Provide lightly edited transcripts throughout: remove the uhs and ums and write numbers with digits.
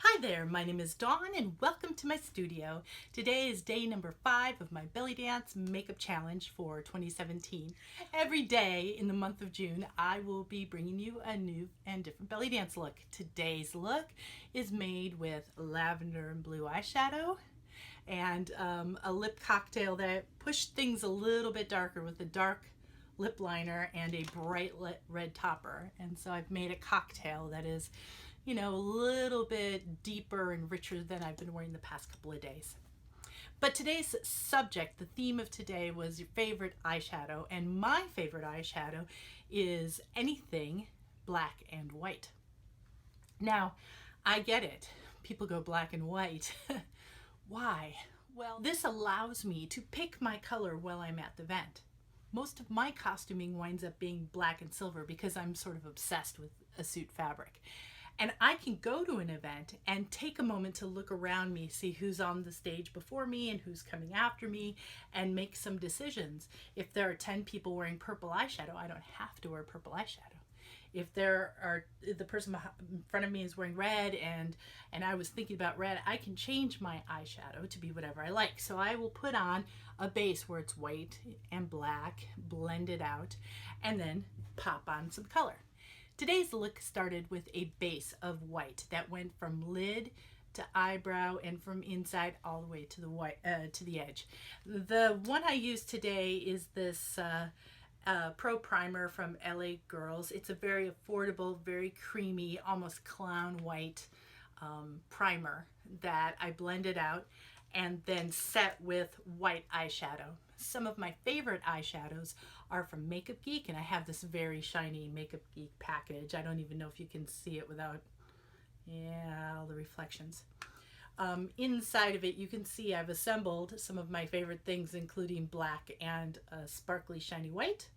Hi there, my name is Dawn and welcome to my studio. Today is day number 5 of my belly dance makeup challenge for 2017. Every day in the month of June, I will be bringing you a new and different belly dance look. Today's look is made with lavender and blue eyeshadow and a lip cocktail that pushed things a little bit darker with a dark lip liner and a bright red topper. And so I've made a cocktail that is, a little bit deeper and richer than I've been wearing the past couple of days. But today's subject, the theme of today, was your favorite eyeshadow, and my favorite eyeshadow is anything black and white. Now, I get it. People go black and white. Why? Well, this allows me to pick my color while I'm at the event. Most of my costuming winds up being black and silver because I'm sort of obsessed with a suit fabric. And I can go to an event and take a moment to look around me, see who's on the stage before me and who's coming after me, and make some decisions. If there are 10 people wearing purple eyeshadow, I don't have to wear purple eyeshadow. If the person in front of me is wearing red and I was thinking about red, I can change my eyeshadow to be whatever I like. So I will put on a base where it's white and black, blend it out, and then pop on some color. Today's look started with a base of white that went from lid to eyebrow and from inside all the way to the white to the edge. The one I used today is this Pro Primer from LA Girls. It's a very affordable, very creamy, almost clown white primer that I blended out and then set with white eyeshadow. Some of my favorite eyeshadows are from Makeup Geek, and I have this very shiny Makeup Geek package. I don't even know if you can see it without, all the reflections. Inside of it, you can see I've assembled some of my favorite things, including black and sparkly shiny white.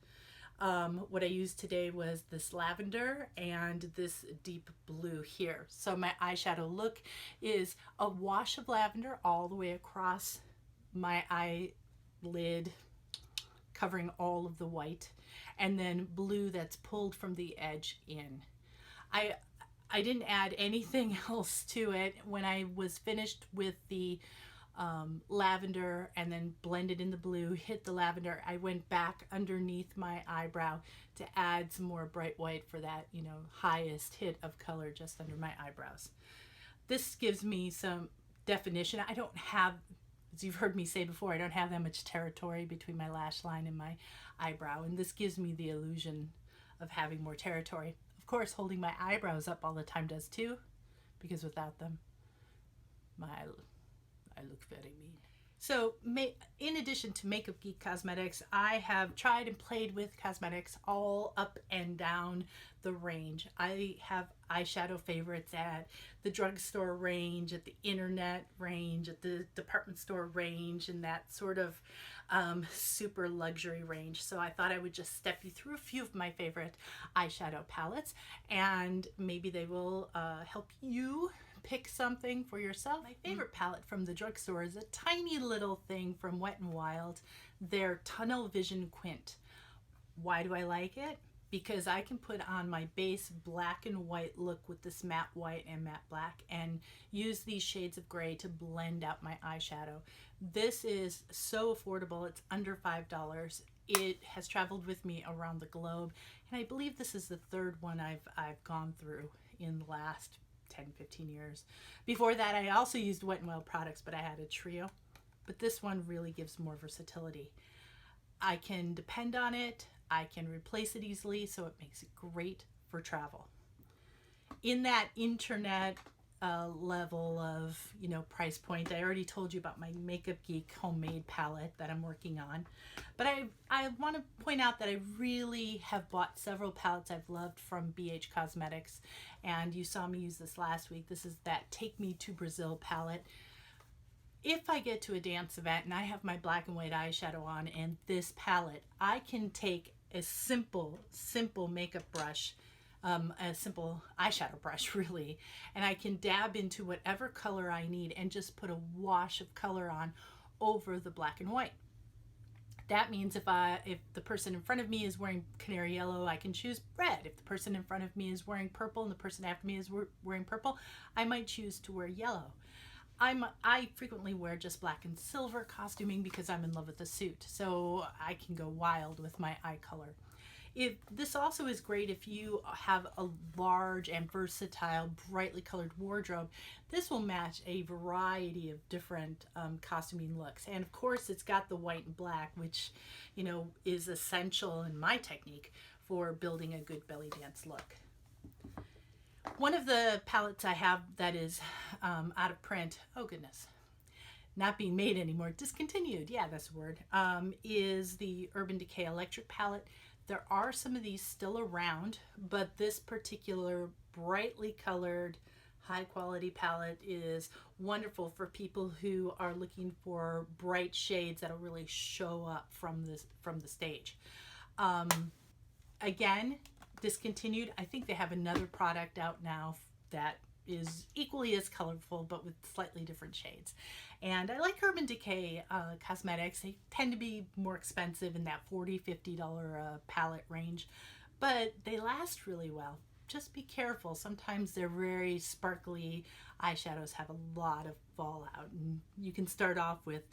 What I used today was this lavender and this deep blue here. So my eyeshadow look is a wash of lavender all the way across my eyelid, covering all of the white, and then blue that's pulled from the edge in. I didn't add anything else to it. When I was finished with the lavender and then blended in the blue, hit the lavender, I went back underneath my eyebrow to add some more bright white for that, highest hit of color just under my eyebrows. This gives me some definition. I don't have, as you've heard me say before, I don't have that much territory between my lash line and my eyebrow, and this gives me the illusion of having more territory. Of course, holding my eyebrows up all the time does too, because without them, I look very mean. So in addition to Makeup Geek Cosmetics, I have tried and played with cosmetics all up and down the range. I have eyeshadow favorites at the drugstore range, at the internet range, at the department store range, and that sort of super luxury range. So I thought I would just step you through a few of my favorite eyeshadow palettes, and maybe they will help you pick something for yourself. My favorite palette from the drugstore is a tiny little thing from Wet n Wild, their Tunnel Vision Quint. Why do I like it? Because I can put on my base black and white look with this matte white and matte black and use these shades of gray to blend out my eyeshadow. This is so affordable. It's under $5. It has traveled with me around the globe, and I believe this is the third one I've gone through in the last 10-15 years. Before that, I also used Wet n Wild products, but I had a trio. But this one really gives more versatility. I can depend on it. I can replace it easily, so it makes it great for travel. In that internet level of price point, I already told you about my Makeup Geek homemade palette that I'm working on, but I want to point out that I really have bought several palettes I've loved from BH Cosmetics, and you saw me use this last week. This is that Take Me to Brazil palette. If I get to a dance event and I have my black and white eyeshadow on and this palette, I can take a simple makeup brush, a simple eyeshadow brush really, and I can dab into whatever color I need and just put a wash of color on over the black and white. That means if the person in front of me is wearing canary yellow, I can choose red. If the person in front of me is wearing purple and the person after me is wearing purple, I might choose to wear yellow. I frequently wear just black and silver costuming because I'm in love with the suit, so I can go wild with my eye color. This also is great if you have a large and versatile, brightly colored wardrobe. This will match a variety of different costuming looks. And of course, it's got the white and black, which, you know, is essential in my technique for building a good belly dance look. One of the palettes I have that is out of print, oh goodness, not being made anymore, discontinued, yeah, that's a word, is the Urban Decay Electric palette. There are some of these still around, but this particular brightly colored, high quality palette is wonderful for people who are looking for bright shades that'll really show up from the stage. Again, discontinued. I think they have another product out now that is equally as colorful but with slightly different shades. And I like Urban Decay cosmetics. They tend to be more expensive in that $40–50 palette range, but they last really well. Just be careful. Sometimes they're very sparkly. Eyeshadows have a lot of fallout, and you can start off with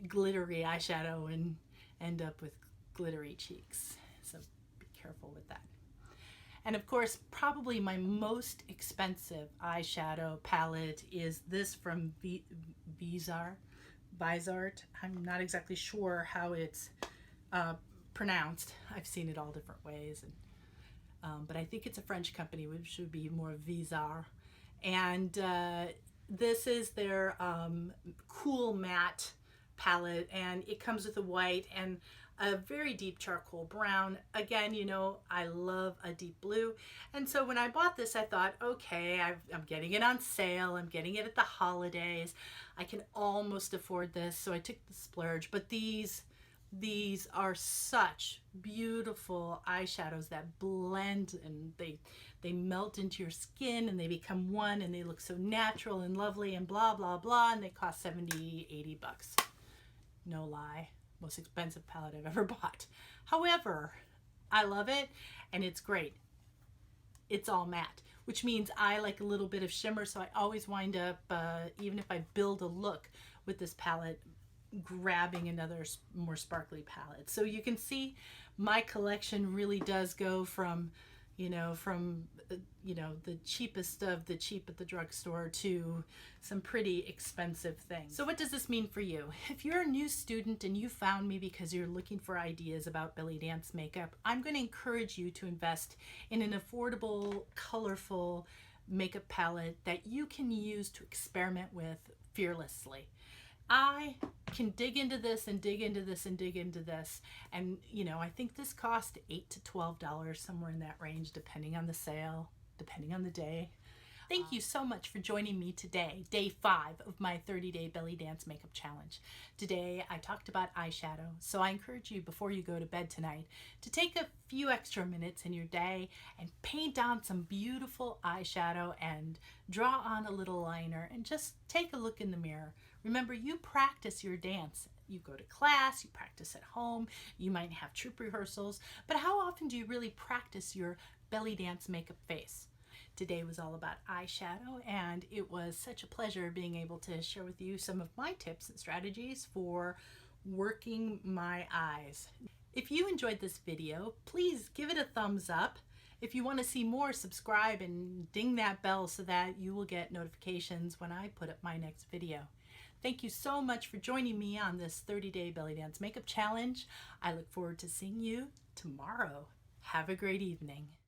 glittery eyeshadow and end up with glittery cheeks. So be careful with that. And of course, probably my most expensive eyeshadow palette is this from Visearts. I'm not exactly sure how it's pronounced. I've seen it all different ways, and but I think it's a French company, which would be more Visearts. And this is their cool matte palette, and it comes with a white and a very deep charcoal brown. Again, you know, I love a deep blue. And so when I bought this, I thought, okay, I'm getting it on sale. I'm getting it at the holidays. I can almost afford this. So I took the splurge. But these are such beautiful eyeshadows that blend, and they melt into your skin and they become one, and they look so natural and lovely and blah, blah, blah. And they cost $70–80. No lie. Most expensive palette I've ever bought. However, I love it and it's great. It's all matte, which means I like a little bit of shimmer, so I always wind up, even if I build a look with this palette, grabbing another more sparkly palette. So you can see my collection really does go from the cheapest of the cheap at the drugstore to some pretty expensive things. So what does this mean for you? If you're a new student and you found me because you're looking for ideas about belly dance makeup, I'm going to encourage you to invest in an affordable, colorful makeup palette that you can use to experiment with fearlessly. I can dig into this and dig into this and dig into this, and you know, I think this cost $8 to $12, somewhere in that range, depending on the sale, depending on the day. Thank you so much for joining me today, day 5 of my 30-day belly dance makeup challenge. Today I talked about eyeshadow, so I encourage you before you go to bed tonight to take a few extra minutes in your day and paint on some beautiful eyeshadow and draw on a little liner and just take a look in the mirror. Remember, you practice your dance. You go to class, you practice at home, you might have troop rehearsals, but how often do you really practice your belly dance makeup face? Today was all about eyeshadow, and it was such a pleasure being able to share with you some of my tips and strategies for working my eyes. If you enjoyed this video, please give it a thumbs up. If you want to see more, subscribe and ding that bell so that you will get notifications when I put up my next video. Thank you so much for joining me on this 30-day belly dance makeup challenge. I look forward to seeing you tomorrow. Have a great evening.